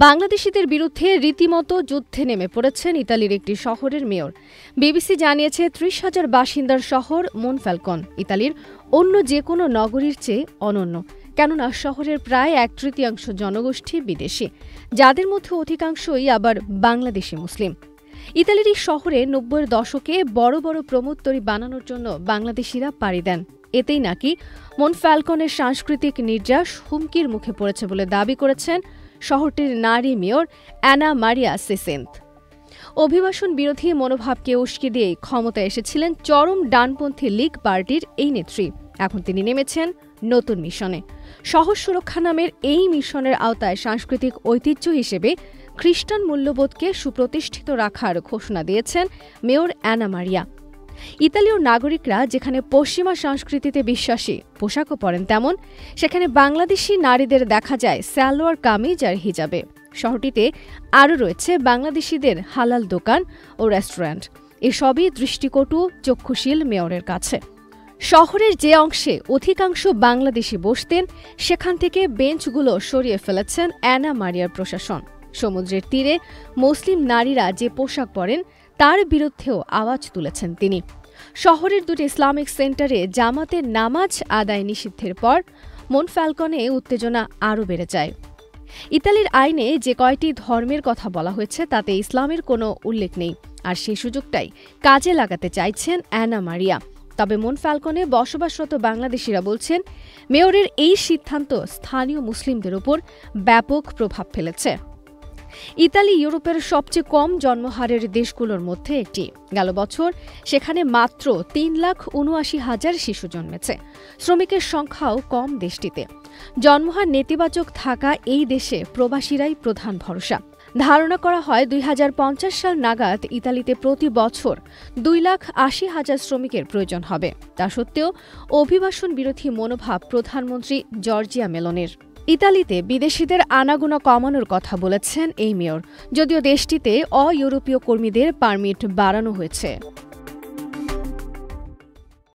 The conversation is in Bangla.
বাংলাদেশিদের বিরুদ্ধে রীতিমতো যুদ্ধে নেমে পড়েছেন ইতালির একটি শহরের মেয়র। বিবিসি জানিয়েছে ৩০,০০০ বাসিন্দার শহর মনফ্যালকন ইতালির অন্য যে কোনো নগরীর চেয়ে অনন্য, কেননা শহরের প্রায় ১/৩ জনগোষ্ঠী বিদেশি, যাদের মধ্যে অধিকাংশই আবার বাংলাদেশি মুসলিম। ইতালির এই শহরে ৯০-এর দশকে বড় বড় প্রমোত্তরি বানানোর জন্য বাংলাদেশিরা পাড়ি দেন। এতেই নাকি মনফ্যালকনের সাংস্কৃতিক নির্যাস হুমকির মুখে পড়েছে বলে দাবি করেছেন শহরটির নারী মেয়র অ্যানা মারিয়া সেসেন্থ। অভিবাসন বিরোধী মনোভাবকে উস্কে দিয়েই ক্ষমতায় এসেছিলেন চরম ডানপন্থী লীগ পার্টির এই নেত্রী। এখন তিনি নেমেছেন নতুন মিশনে। শহর সুরক্ষা নামের এই মিশনের আওতায় সাংস্কৃতিক ঐতিহ্য হিসেবে খ্রিস্টান মূল্যবোধকে সুপ্রতিষ্ঠিত রাখার ঘোষণা দিয়েছেন মেয়র অ্যানা মারিয়া। ইতালীয় নাগরিকরা যেখানে পশ্চিমা সংস্কৃতিতে বিশ্বাসী, পোশাকও পরেন তেমন, সেখানে বাংলাদেশি নারীদের দেখা যায় সালোয়ার কামিজ আর হিজাবে। শহরটিতে আরও রয়েছে বাংলাদেশিদের হালাল দোকান ও রেস্টুরেন্ট। এসবই দৃষ্টিকটু চক্ষুশীল মেয়রের কাছে। শহরের যে অংশে অধিকাংশ বাংলাদেশি বসতেন, সেখান থেকে বেঞ্চগুলো সরিয়ে ফেলেছেন অ্যানা মারিয়ার প্রশাসন। সমুদ্রের তীরে মুসলিম নারীরা যে পোশাক পরেন তার বিরুদ্ধেও আওয়াজ তুলেছেন তিনি। শহরের দুটি ইসলামিক সেন্টারে জামাতের নামাজ আদায় নিষিদ্ধের পর মনফ্যালকনে উত্তেজনা আরও বেড়ে যায়। ইতালির আইনে যে কয়টি ধর্মের কথা বলা হয়েছে তাতে ইসলামের কোনো উল্লেখ নেই, আর সেই সুযোগটাই কাজে লাগাতে চাইছেন অ্যানা মারিয়া। তবে মনফ্যালকনে বসবাসরত বাংলাদেশিরা বলছেন, মেয়রের এই সিদ্ধান্ত স্থানীয় মুসলিমদের উপর ব্যাপক প্রভাব ফেলেছে। ইতালি ইউরোপের সবচেয়ে কম জন্মহারের দেশগুলোর মধ্যে একটি। গেল বছর সেখানে মাত্র ৩,৭৯,০০০ শিশু জন্মেছে। শ্রমিকের সংখ্যাও কম দেশটিতে। জন্মহার নেতিবাচক থাকা এই দেশে প্রবাসীরাই প্রধান ভরসা। ধারণা করা হয় ২০৫০ সাল নাগাদ ইতালিতে প্রতি বছর ২,৮০,০০০ শ্রমিকের প্রয়োজন হবে। তা সত্ত্বেও অভিবাসন বিরোধী মনোভাব প্রধানমন্ত্রী জর্জিয়া মেলোনির। ইতালিতে বিদেশিদের আনাগোনা কমানোর কথা বলেছেন এই মেয়র, যদিও দেশটিতে অ-ইউরোপীয় কর্মীদের পারমিট বাড়ানো হয়েছে।